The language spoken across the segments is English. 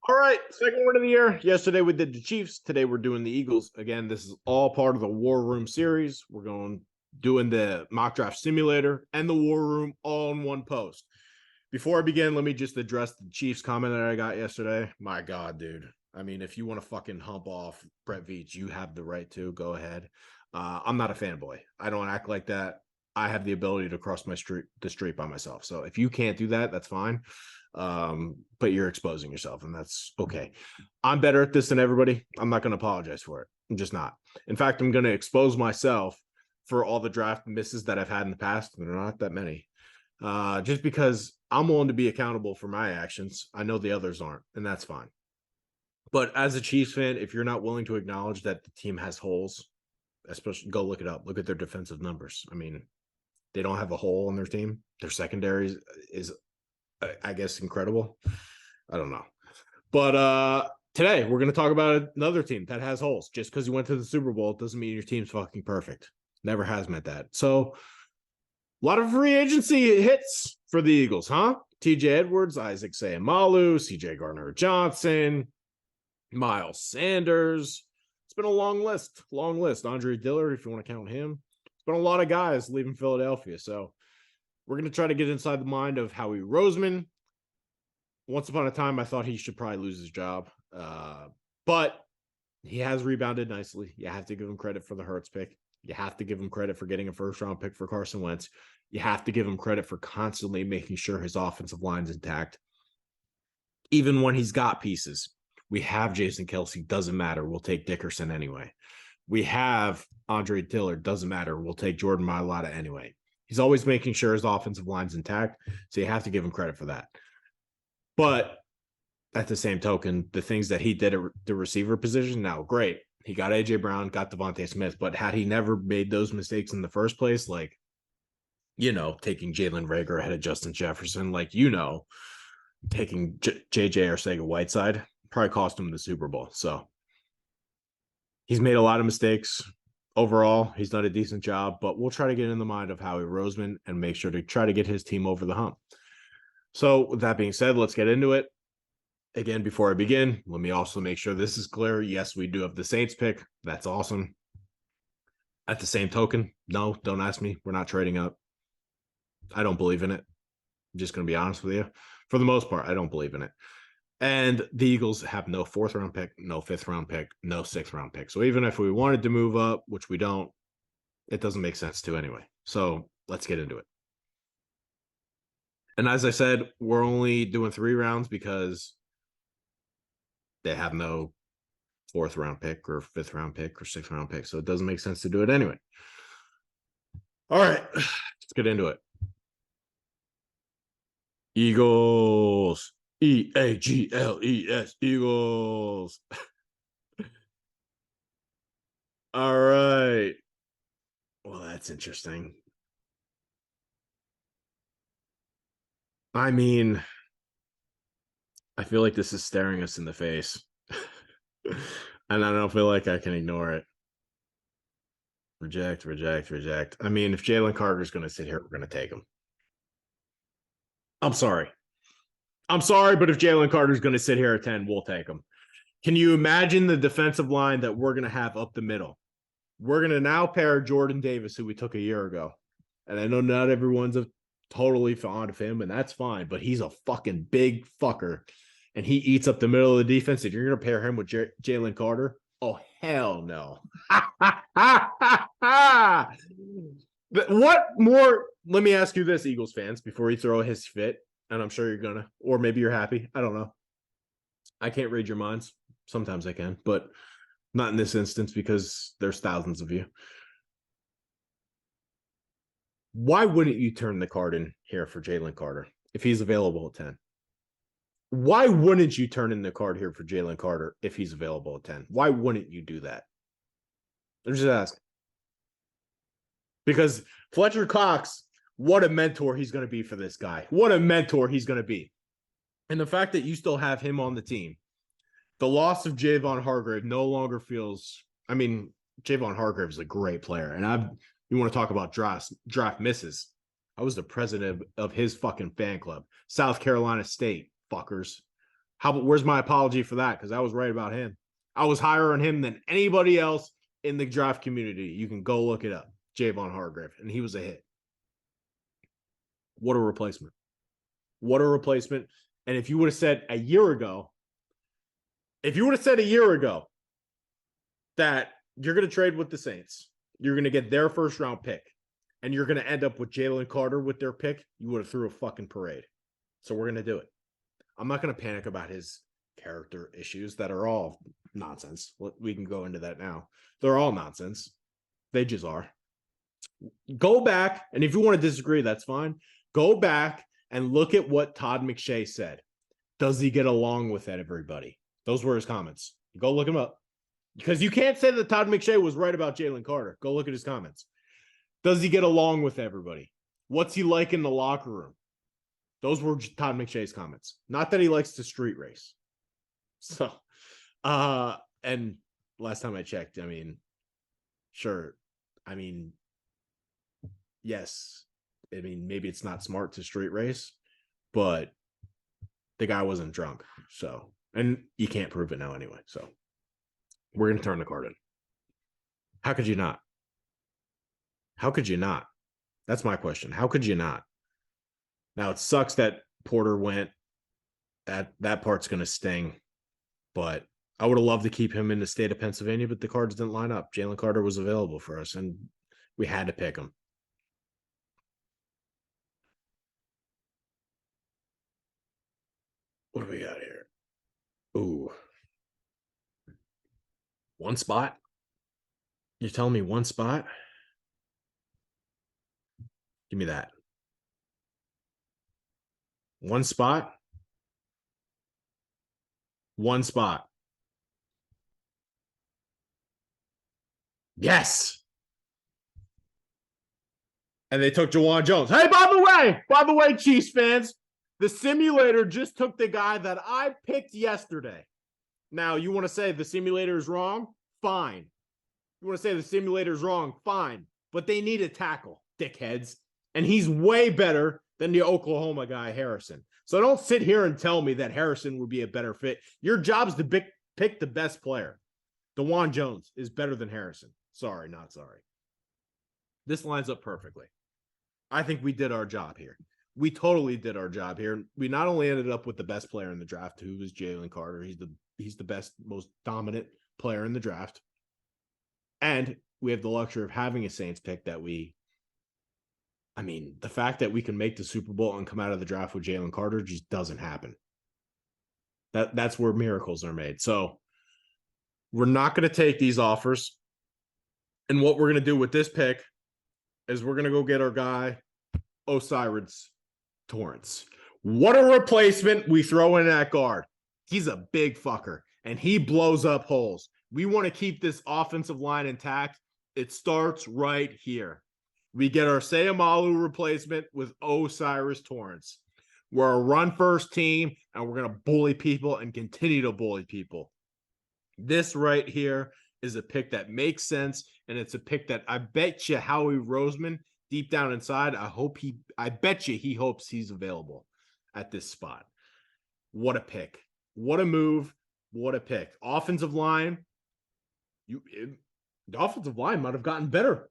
All right, second win of the year. Yesterday we did the Chiefs. Today we're doing the Eagles. Again, this is all part of the War Room series. We're doing the mock draft simulator and the War Room all in one post. Before I begin, let me just address the Chiefs comment that I got yesterday. My God, dude. I mean, if you want to fucking hump off Brett Veach, you have the right to. Go ahead. I'm not a fanboy. I don't act like that. I have the ability to cross the street by myself. So if you can't do that, that's fine. But you're exposing yourself, and that's okay. I'm better at this than everybody. I'm not going to apologize for it. I'm just not. In fact, I'm going to expose myself for all the draft misses that I've had in the past. There are not that many. Just because I'm willing to be accountable for my actions. I know the others aren't, and that's fine. But as a Chiefs fan, if you're not willing to acknowledge that the team has holes, especially go look it up. Look at their defensive numbers. I mean, they don't have a hole in their team. Their secondary is I guess incredible. I don't know. But today we're going to talk about another team that has holes. Just because you went to the Super Bowl doesn't mean your team's fucking perfect. Never has meant that. So a lot of free agency hits for the Eagles, huh? TJ Edwards, Isaac Seumalo, CJ Gardner-Johnson, Miles Sanders. It's been a long list. Andre Dillard, if you want to count him. It's been a lot of guys leaving Philadelphia. So we're going to try to get inside the mind of Howie Roseman. Once upon a time, I thought he should probably lose his job. But he has rebounded nicely. You have to give him credit for the Hurts pick. You have to give him credit for getting a first-round pick for Carson Wentz. You have to give him credit for constantly making sure his offensive line's intact. Even when he's got pieces. We have Jason Kelce. Doesn't matter. We'll take Dickerson anyway. We have Andre Dillard. Doesn't matter. We'll take Jordan Mailata anyway. He's always making sure his offensive line's intact, so you have to give him credit for that. But at the same token, the things that he did at the receiver position, now great. He got A.J. Brown, got Devontae Smith, but had he never made those mistakes in the first place, like, taking Jalen Reagor ahead of Justin Jefferson, taking J.J. Arcega-Whiteside, probably cost him the Super Bowl. So he's made a lot of mistakes. Overall, he's done a decent job, but we'll try to get in the mind of Howie Roseman and make sure to try to get his team over the hump. So with that being said, let's get into it. Again, before I begin, let me also make sure this is clear. Yes, we do have the Saints pick. That's awesome. At the same token, no, don't ask me. We're not trading up. I don't believe in it. I'm just going to be honest with you. For the most part, I don't believe in it. And the Eagles have no 4th-round pick, no 5th-round pick, no 6th-round pick. So even if we wanted to move up, which we don't, it doesn't make sense to anyway. So let's get into it. And as I said, we're only doing 3 rounds because they have no 4th-round pick or 5th-round pick or 6th-round pick. So it doesn't make sense to do it anyway. All right, let's get into it. Eagles. Eagles. Eagles. All right. Well, that's interesting. I mean, I feel like this is staring us in the face. And I don't feel like I can ignore it. Reject. I mean, if Jalen Carter's going to sit here, we're going to take him. I'm sorry, but if Jalen Carter's going to sit here at 10, we'll take him. Can you imagine the defensive line that we're going to have up the middle? We're going to now pair Jordan Davis, who we took a year ago. And I know not everyone's totally fond of him, and that's fine, but he's a fucking big fucker. And he eats up the middle of the defense, and you're going to pair him with Jalen Carter? Oh, hell no. What more? Let me ask you this, Eagles fans, before you throw his fit, and I'm sure you're going to, or maybe you're happy. I don't know. I can't read your minds. Sometimes I can, but not in this instance because there's thousands of you. Why wouldn't you turn the card in here for Jalen Carter if he's available at 10? Why wouldn't you turn in the card here for Jalen Carter if he's available at 10? Why wouldn't you do that? I'm just asking. Because Fletcher Cox, what a mentor he's going to be for this guy. What a mentor he's going to be. And the fact that you still have him on the team, the loss of Javon Hargrave no longer feels, I mean, Javon Hargrave is a great player. And you want to talk about draft misses. I was the president of his fucking fan club. South Carolina State, fuckers. Where's my apology for that? Because I was right about him. I was higher on him than anybody else in the draft community. You can go look it up. Javon Hargrave, and he was a hit. What a replacement. What a replacement. And if you would have said a year ago that you're going to trade with the Saints, you're going to get their first round pick, and you're going to end up with Jalen Carter with their pick, you would have threw a fucking parade. So we're going to do it. I'm not going to panic about his character issues that are all nonsense. We can go into that now. They're all nonsense. They just are. Go back, and if you want to disagree, that's fine. Go back and look at what Todd McShay said. Does he get along with everybody? Those were his comments. Go look him up. Because you can't say that Todd McShay was right about Jalen Carter. Go look at his comments. Does he get along with everybody? What's he like in the locker room? Those were Todd McShay's comments. Not that he likes to street race. So, and last time I checked, I mean, sure. I mean, yes. I mean, maybe it's not smart to street race, but the guy wasn't drunk. So, and you can't prove it now anyway. So, we're going to turn the card in. How could you not? How could you not? That's my question. How could you not? Now, it sucks that Porter went. That part's going to sting. But I would have loved to keep him in the state of Pennsylvania, but the cards didn't line up. Jalen Carter was available for us, and we had to pick him. What do we got here? Ooh. One spot? You're telling me one spot? Give me that. One spot? One spot. Yes. And they took Jawan Jones. Hey, by the way, Chiefs fans, the simulator just took the guy that I picked yesterday. Now, you want to say the simulator is wrong? Fine. You want to say the simulator is wrong? Fine. But they need a tackle, dickheads. And he's way better than the Oklahoma guy, Harrison. So don't sit here and tell me that Harrison would be a better fit. Your job's to pick the best player. DeJuan Jones is better than Harrison. Sorry, not sorry. This lines up perfectly. I think we did our job here. We totally did our job here. We not only ended up with the best player in the draft, who was Jalen Carter. He's the best, most dominant player in the draft. And we have the luxury of having a Saints pick that the fact that we can make the Super Bowl and come out of the draft with Jalen Carter just doesn't happen. That's where miracles are made. So we're not going to take these offers. And what we're going to do with this pick is we're going to go get our guy, O'Cyrus Torrance. What a replacement we throw in at guard. He's a big fucker, and he blows up holes. We want to keep this offensive line intact. It starts right here. We get our Sayamalu replacement with O'Cyrus Torrance. We're a run-first team, and we're going to bully people and continue to bully people. This right here is a pick that makes sense, and it's a pick that I bet you Howie Roseman, deep down inside, I bet you he hopes he's available at this spot. What a pick. What a move. What a pick. Offensive line. The offensive line might have gotten better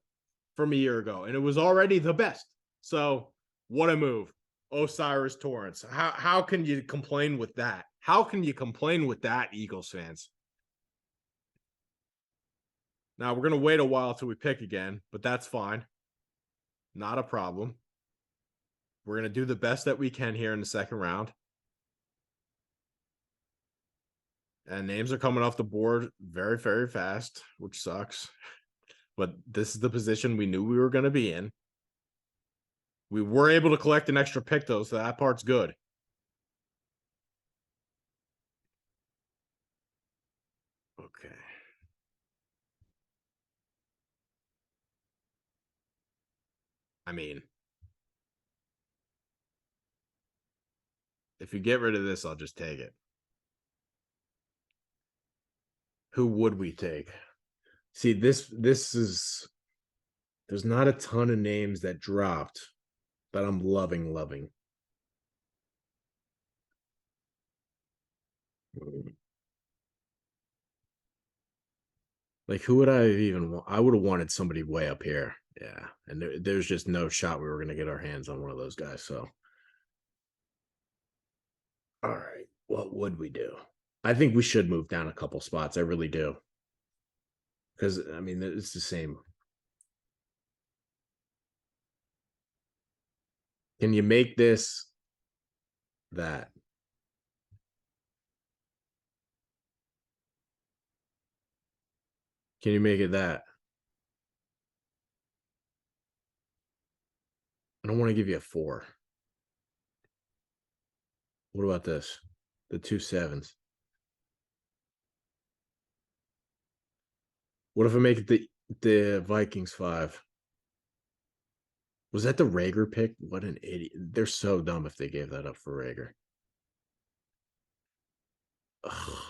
from a year ago, and it was already the best. So what a move. O'Cyrus Torrance. How can you complain with that? How can you complain with that, Eagles fans? Now, we're going to wait a while till we pick again, but that's fine. Not a problem. We're going to do the best that we can here in the second round. And names are coming off the board very, very fast, which sucks. But this is the position we knew we were going to be in. We were able to collect an extra pick, though, so that part's good. Okay. If you get rid of this, I'll just take it. Who would we take? See, this is... There's not a ton of names that dropped, but I'm loving. Like, who would I even want? I would have wanted somebody way up here. Yeah. And there's just no shot we were going to get our hands on one of those guys. So, all right. What would we do? I think we should move down a couple spots. I really do. Because, I mean, it's the same. Can you make this that? Can you make it that? I don't want to give you a 4. What about this? The 2 7s. What if I make it the Vikings 5? Was that the Reagor pick? What an idiot. They're so dumb if they gave that up for Reagor. Ugh.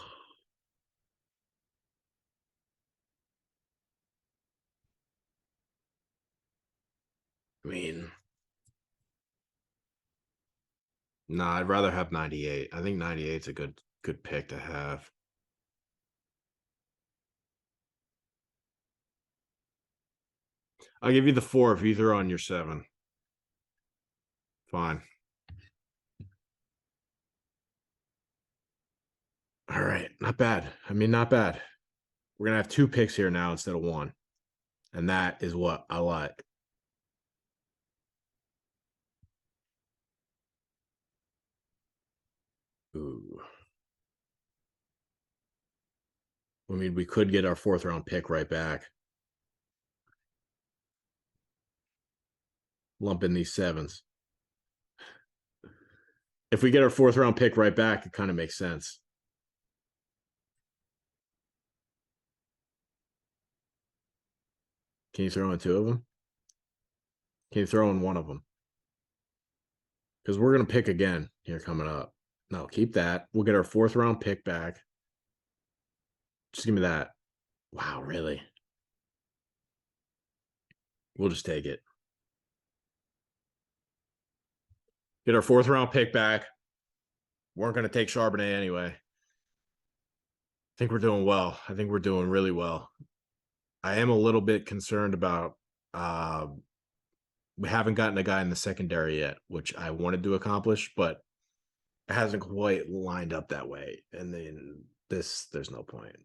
I mean, nah, I'd rather have 98. I think 98's a good pick to have. I'll give you the 4 if you throw on your 7. Fine. All right, not bad. I mean, not bad. We're gonna have 2 picks here now instead of 1, and that is what I like. Ooh. I mean, we could get our 4th round pick right back. Lump in these 7s. If we get our 4th round pick right back, it kind of makes sense. Can you throw in 2 of them? Can you throw in 1 of them? Because we're going to pick again here coming up. No, keep that. We'll get our 4th round pick back. Just give me that. Wow, really? We'll just take it. Get our 4th round pick back. Weren't going to take Charbonnet anyway. I think we're doing well. I think we're doing really well. I am a little bit concerned about we haven't gotten a guy in the secondary yet, which I wanted to accomplish, but it hasn't quite lined up that way. And then there's no point.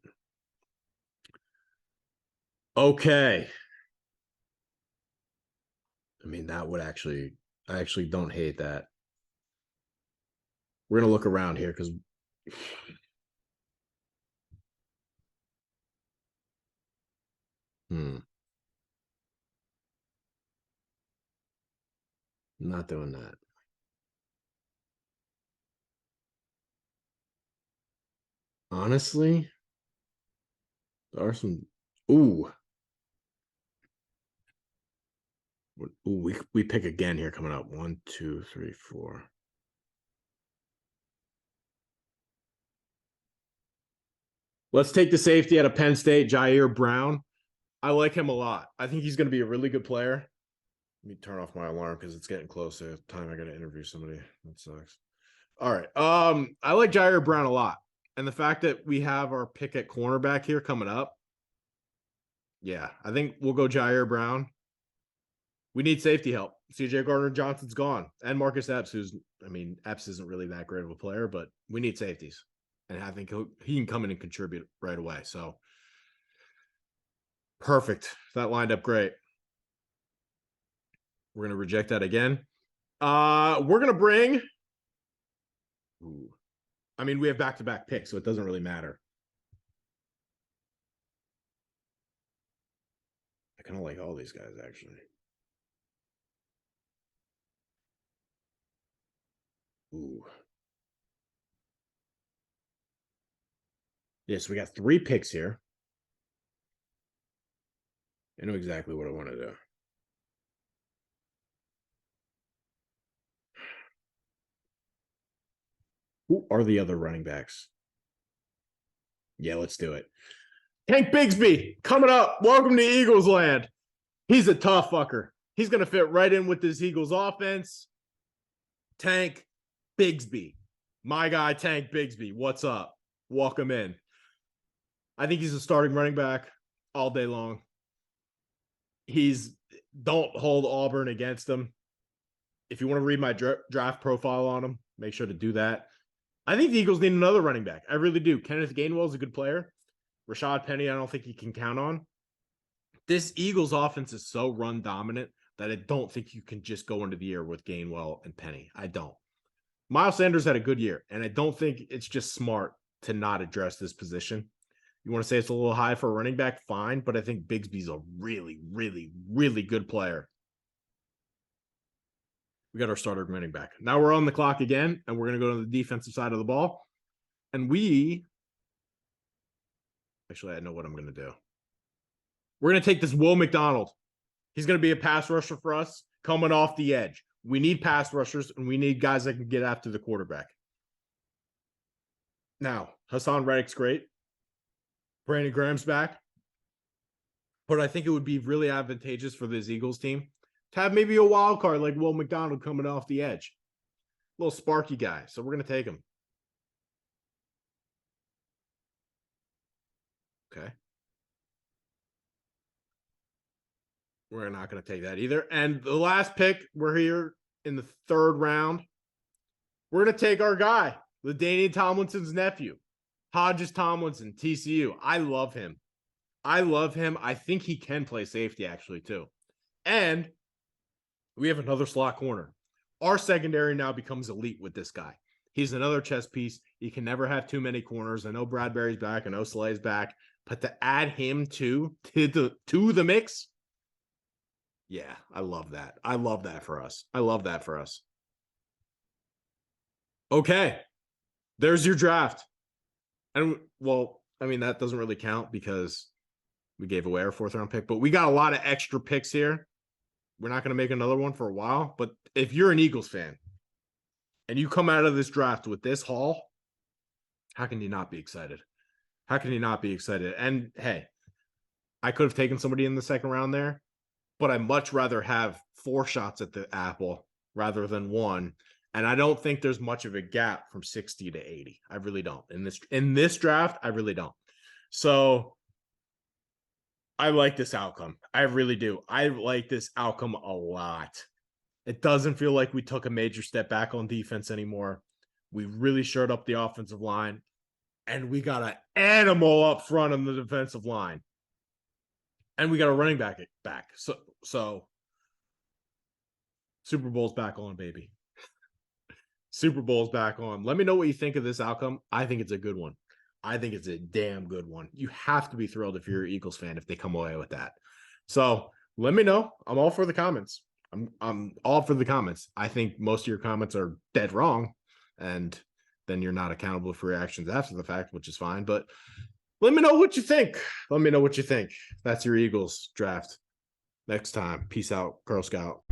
Okay. I mean, that would I actually don't hate that. We're going to look around here because not doing that. Honestly, there are some. Ooh. Ooh, we pick again here coming up. 1, 2, 3, 4. Let's take the safety out of Penn State, Jair Brown. I like him a lot. I think he's going to be a really good player. Let me turn off my alarm because it's getting close to the time I got to interview somebody. That sucks. All right. I like Jair Brown a lot. And the fact that we have our pick at cornerback here coming up. Yeah, I think we'll go Jair Brown. We need safety help. CJ Gardner-Johnson's gone. And Marcus Epps, Epps isn't really that great of a player, but we need safeties. And I think he can come in and contribute right away. So perfect. That lined up great. We're going to reject that again. We're going to bring. Ooh. I mean, we have back-to-back picks, so it doesn't really matter. I kind of like all these guys, actually. Ooh. Yeah, so we got 3 picks here. I know exactly what I want to do. Who are the other running backs? Yeah, let's do it. Tank Bigsby coming up. Welcome to Eagles land. He's a tough fucker. He's going to fit right in with this Eagles offense. Tank Bigsby. My guy, Tank Bigsby. What's up? Welcome in. I think he's a starting running back. all day long. Don't hold Auburn against him. If you want to read my draft profile on him, make sure to do that. I think the Eagles need another running back. I really do. Kenneth Gainwell is a good player. Rashad Penny, I don't think you can count on. This Eagles offense is so run dominant that I don't think you can just go into the year with Gainwell and Penny. I don't. Miles Sanders had a good year, and I don't think it's just smart to not address this position. You want to say it's a little high for a running back? Fine, but I think Bigsby's a really, really, really good player. We got our starter running back. Now we're on the clock again, and we're going to go to the defensive side of the ball. And actually, I know what I'm going to do. We're going to take this Will McDonald. He's going to be a pass rusher for us coming off the edge. We need pass rushers, and we need guys that can get after the quarterback. Now, Hassan Reddick's great. Brandon Graham's back. But I think it would be really advantageous for this Eagles team to have maybe a wild card like Will McDonald coming off the edge. A little sparky guy. So we're going to take him. Okay. We're not going to take that either. And the last pick, we're here in the third round. We're going to take our guy, LaDainian Tomlinson's nephew, Hodges-Tomlinson, TCU. I love him. I think he can play safety, actually, too. And we have another slot corner. Our secondary now becomes elite with this guy. He's another chess piece. You can never have too many corners. I know Bradbury's back. I know Slay's back. But to add him to the mix, yeah, I love that. I love that for us. Okay. There's your draft. And, well, I mean, that doesn't really count because we gave away our fourth round pick. But we got a lot of extra picks here. We're not going to make another one for a while. But if you're an Eagles fan and you come out of this draft with this haul, how can you not be excited? And, hey, I could have taken somebody in the second round there, but I'd much rather have 4 shots at the apple rather than 1. And I don't think there's much of a gap from 60 to 80. I really don't. In this draft, I really don't. So I like this outcome. I really do. I like this outcome a lot. It doesn't feel like we took a major step back on defense anymore. We really shored up the offensive line. And we got an animal up front on the defensive line. And we got a running back. So Super Bowl's back on, baby. Super Bowl's back on. Let me know what you think of this outcome. I think it's a good one. I think it's a damn good one. You have to be thrilled if you're an Eagles fan if they come away with that. So let me know. I'm all for the comments. I'm all for the comments. I think most of your comments are dead wrong, and then you're not accountable for reactions after the fact, which is fine. But let me know what you think. That's your Eagles draft. Next time. Peace out, Girl Scout.